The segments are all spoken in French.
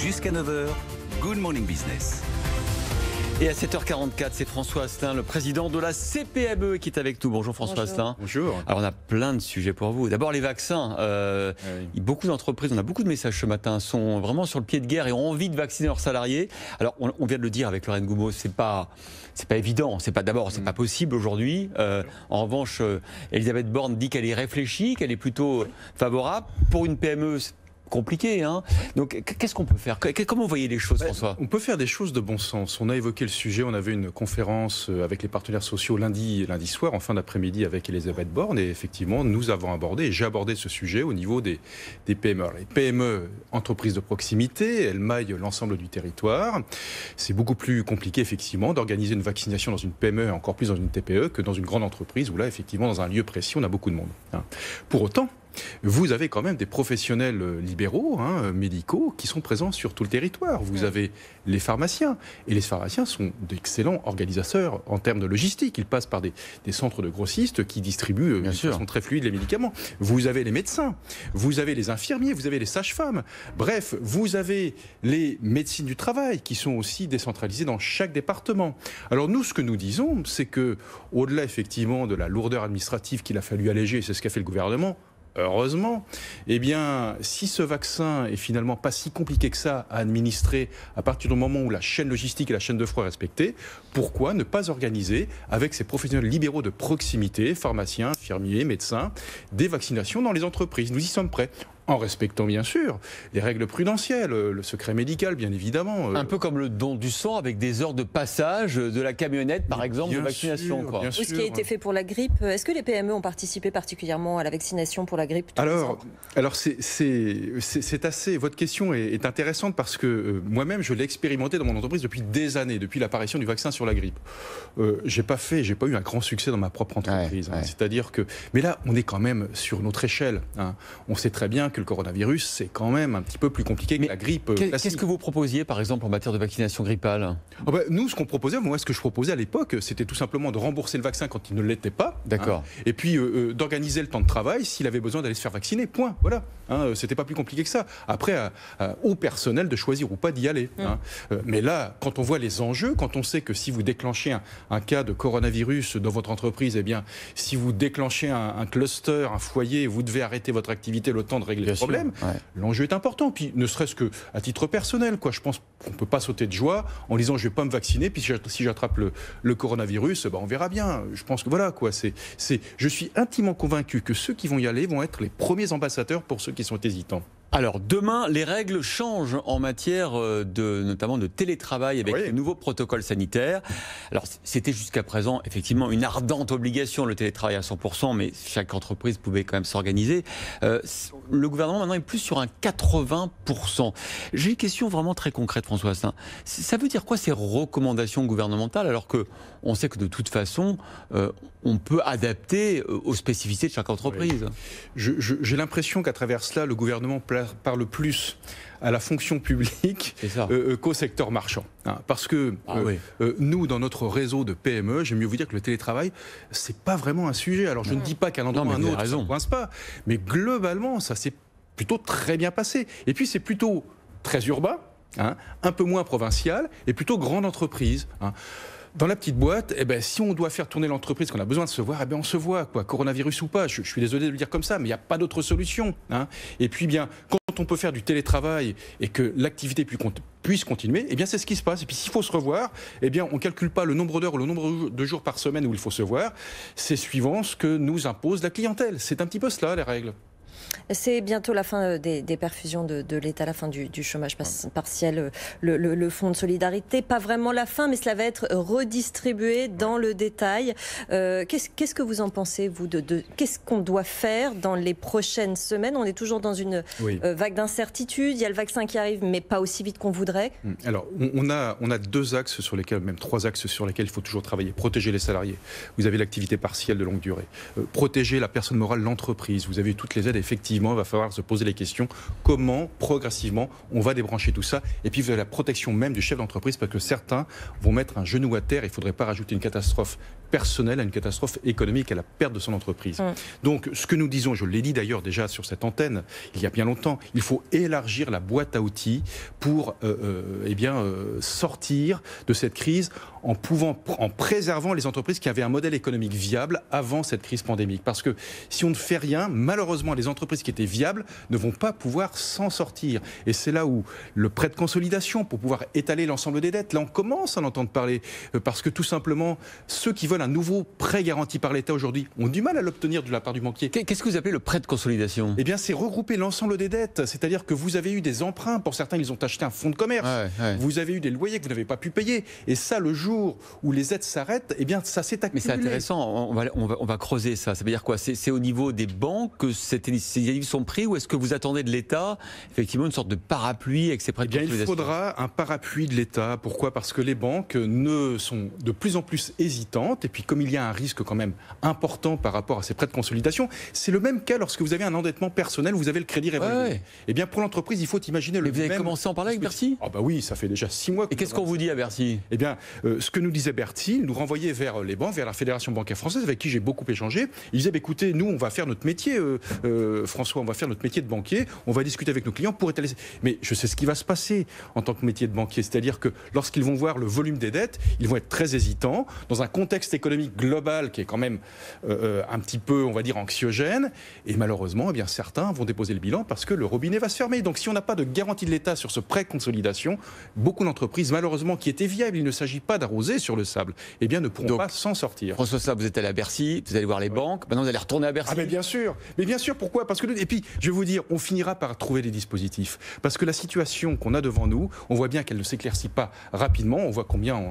Jusqu'à 9h, Good Morning Business. Et à 7h44, c'est François Asselin, le président de la CPME qui est avec nous. Bonjour François Asselin. Bonjour. Alors on a plein de sujets pour vous. D'abord les vaccins. Beaucoup d'entreprises, on a beaucoup de messages ce matin, sont vraiment sur le pied de guerre et ont envie de vacciner leurs salariés. Alors on vient de le dire avec Lorraine Goumeau, c'est pas évident. C'est pas possible aujourd'hui. En revanche, Elisabeth Borne dit qu'elle est réfléchie, qu'elle est plutôt favorable. Pour une PME, compliqué, hein. Donc qu'est-ce qu'on peut faire? Comment vous voyez les choses, François? On peut faire des choses de bon sens. On a évoqué le sujet, on avait une conférence avec les partenaires sociaux lundi soir, en fin d'après-midi, avec Elisabeth Borne, et effectivement, nous avons abordé, et j'ai abordé ce sujet au niveau des PME. Alors, les PME, entreprises de proximité, elles maillent l'ensemble du territoire. C'est beaucoup plus compliqué, effectivement, d'organiser une vaccination dans une PME, et encore plus dans une TPE, que dans une grande entreprise, où là, effectivement, dans un lieu précis, on a beaucoup de monde. Pour autant, vous avez quand même des professionnels libéraux, médicaux, qui sont présents sur tout le territoire. Vous avez les pharmaciens. Et les pharmaciens sont d'excellents organisateurs en termes de logistique. Ils passent par des centres de grossistes qui distribuent de façon très fluide les médicaments. Vous avez les médecins, vous avez les infirmiers, vous avez les sages-femmes. Bref, vous avez les médecines du travail qui sont aussi décentralisées dans chaque département. Alors nous, ce que nous disons, c'est que, au-delà effectivement de la lourdeur administrative qu'il a fallu alléger, c'est ce qu'a fait le gouvernement, heureusement, eh bien, si ce vaccin est finalement pas si compliqué que ça à administrer à partir du moment où la chaîne logistique et la chaîne de froid est respectée, pourquoi ne pas organiser avec ces professionnels libéraux de proximité, pharmaciens, infirmiers, médecins, des vaccinations dans les entreprises? Nous y sommes prêts. En respectant bien sûr les règles prudentielles, le secret médical bien évidemment. Un peu comme le don du sang avec des heures de passage de la camionnette par exemple de vaccination. Ou ce qui a été fait pour la grippe. Est-ce que les PME ont participé particulièrement à la vaccination pour la grippe? Alors c'est assez. Votre question est intéressante parce que moi-même je l'ai expérimenté dans mon entreprise depuis des années, depuis l'apparition du vaccin sur la grippe. J'ai pas eu un grand succès dans ma propre entreprise. C'est-à-dire que, mais là on est quand même sur notre échelle. On sait très bien que le coronavirus, c'est quand même un petit peu plus compliqué que la grippe classique. Qu'est-ce que vous proposiez, par exemple, en matière de vaccination grippale? Nous, ce qu'on proposait, ce que je proposais à l'époque, c'était tout simplement de rembourser le vaccin quand il ne l'était pas. D'accord. Et puis, d'organiser le temps de travail s'il avait besoin d'aller se faire vacciner. Point. Voilà. C'était pas plus compliqué que ça. Après, au personnel de choisir ou pas d'y aller. Mais là, quand on voit les enjeux, quand on sait que si vous déclenchez un cas de coronavirus dans votre entreprise, eh bien, si vous déclenchez un cluster, un foyer, vous devez arrêter votre activité le temps de régler le problème. L'enjeu est important. Puis ne serait-ce que à titre personnel, je pense qu'on ne peut pas sauter de joie en disant je ne vais pas me vacciner, puis si j'attrape le coronavirus, on verra bien. Je pense que voilà quoi. Je suis intimement convaincu que ceux qui vont y aller vont être les premiers ambassadeurs pour ceux qui sont hésitants. Alors demain, les règles changent en matière notamment de télétravail avec les nouveaux protocoles sanitaires. Alors c'était jusqu'à présent effectivement une ardente obligation le télétravail à 100%, mais chaque entreprise pouvait quand même s'organiser. Le gouvernement maintenant est plus sur un 80%. J'ai une question vraiment très concrète, François Asselin. Ça veut dire quoi ces recommandations gouvernementales alors que on sait que de toute façon on peut adapter aux spécificités de chaque entreprise? J'ai l'impression qu'à travers cela, le gouvernement parle plus à la fonction publique qu'au secteur marchand. Parce que nous, dans notre réseau de PME, j'aime mieux vous dire que le télétravail, c'est pas vraiment un sujet. Alors je ne dis pas qu'à un endroit ou à un autre, ça ne coince pas. Mais globalement, ça s'est plutôt très bien passé. Et puis c'est plutôt très urbain, un peu moins provincial, et plutôt grande entreprise. Dans la petite boîte, si on doit faire tourner l'entreprise, qu'on a besoin de se voir, on se voit, coronavirus ou pas. Je suis désolé de le dire comme ça, mais il n'y a pas d'autre solution. Et puis quand on peut faire du télétravail et que l'activité puisse continuer, c'est ce qui se passe. Et puis s'il faut se revoir, on ne calcule pas le nombre d'heures ou le nombre de jours par semaine où il faut se voir. C'est suivant ce que nous impose la clientèle. C'est un petit peu cela, les règles. C'est bientôt la fin des perfusions de l'État, la fin du chômage partiel, le fonds de solidarité. Pas vraiment la fin, mais cela va être redistribué dans le détail. Qu'est-ce que vous en pensez, vous, qu'est-ce qu'on doit faire dans les prochaines semaines? On est toujours dans une vague d'incertitude. Il y a le vaccin qui arrive, mais pas aussi vite qu'on voudrait. Alors, on a deux axes sur lesquels, même trois axes sur lesquels il faut toujours travailler. Protéger les salariés. Vous avez l'activité partielle de longue durée. Protéger la personne morale, l'entreprise. Vous avez toutes les aides, effectivement. Il va falloir se poser les questions. Comment, progressivement, on va débrancher tout ça? Et puis, vous avez la protection même du chef d'entreprise, parce que certains vont mettre un genou à terre. Il ne faudrait pas rajouter une catastrophe personnelle à une catastrophe économique, à la perte de son entreprise. Donc, ce que nous disons, je l'ai dit d'ailleurs déjà sur cette antenne, il y a bien longtemps, il faut élargir la boîte à outils pour sortir de cette crise en préservant les entreprises qui avaient un modèle économique viable avant cette crise pandémique. Parce que si on ne fait rien, malheureusement, les entreprises qui étaient viables ne vont pas pouvoir s'en sortir. Et c'est là où le prêt de consolidation, pour pouvoir étaler l'ensemble des dettes, là on commence à en entendre parler. Parce que tout simplement, ceux qui veulent un nouveau prêt garanti par l'État aujourd'hui ont du mal à l'obtenir de la part du banquier. Qu'est-ce que vous appelez le prêt de consolidation ? Eh bien, c'est regrouper l'ensemble des dettes. C'est-à-dire que vous avez eu des emprunts. Pour certains, ils ont acheté un fonds de commerce. Vous avez eu des loyers que vous n'avez pas pu payer. Et ça, le jour où les aides s'arrêtent, eh bien, ça s'est accumulé. Mais c'est intéressant. On va creuser ça. Ça veut dire quoi ? C'est au niveau des banques que ces initiatives sont prises, ou est-ce que vous attendez de l'État effectivement une sorte de parapluie avec ces prêts de consolidation ? Il faudra un parapluie de l'État. Pourquoi ? Parce que les banques sont de plus en plus hésitantes. Et puis, comme il y a un risque quand même important par rapport à ces prêts de consolidation, c'est le même cas lorsque vous avez un endettement personnel, vous avez le crédit revolving. Eh bien, pour l'entreprise, il faut imaginer le même... Mais vous avez commencé à en parler avec Bercy ? Ah bah oui, ça fait déjà 6 mois. Et qu'est-ce qu'on vous dit à Bercy ? Eh bien, ce que nous disait Bercy, il nous renvoyait vers les banques, vers la Fédération bancaire française, avec qui j'ai beaucoup échangé. Il disait, écoutez, nous, on va faire notre métier, François, on va faire notre métier de banquier, on va discuter avec nos clients pour étaler... Mais je sais ce qui va se passer en tant que métier de banquier, c'est-à-dire que lorsqu'ils vont voir le volume des dettes, ils vont être très hésitants, dans un contexte économique global qui est quand même un petit peu, on va dire, anxiogène, et malheureusement, eh bien, certains vont déposer le bilan parce que le robinet va se fermer. Donc si on n'a pas de garantie de l'État sur ce prêt de consolidation, beaucoup d'entreprises, malheureusement, qui étaient viables, il ne s'agit pas d'arroser sur le sable, eh bien, ne pourront pas s'en sortir. François Sabre, vous êtes allé à Bercy, vous allez voir les banques, maintenant vous allez retourner à Bercy. Ah mais bien sûr, pourquoi ? Parce que, et puis, je vais vous dire, on finira par trouver des dispositifs. Parce que la situation qu'on a devant nous, on voit bien qu'elle ne s'éclaircit pas rapidement, on voit combien,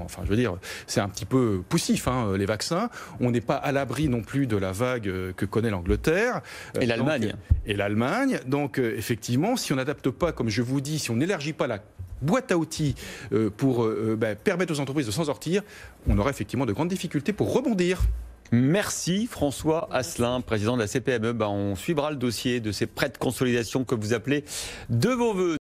c'est un petit peu poussif, les vaccins, on n'est pas à l'abri non plus de la vague que connaît l'Angleterre. Et l'Allemagne. Donc, effectivement, si on n'adapte pas, comme je vous dis, si on n'élargit pas la boîte à outils pour permettre aux entreprises de s'en sortir, on aura effectivement de grandes difficultés pour rebondir. Merci François Asselin, président de la CPME. On suivra le dossier de ces prêts de consolidation que vous appelez de vos voeux.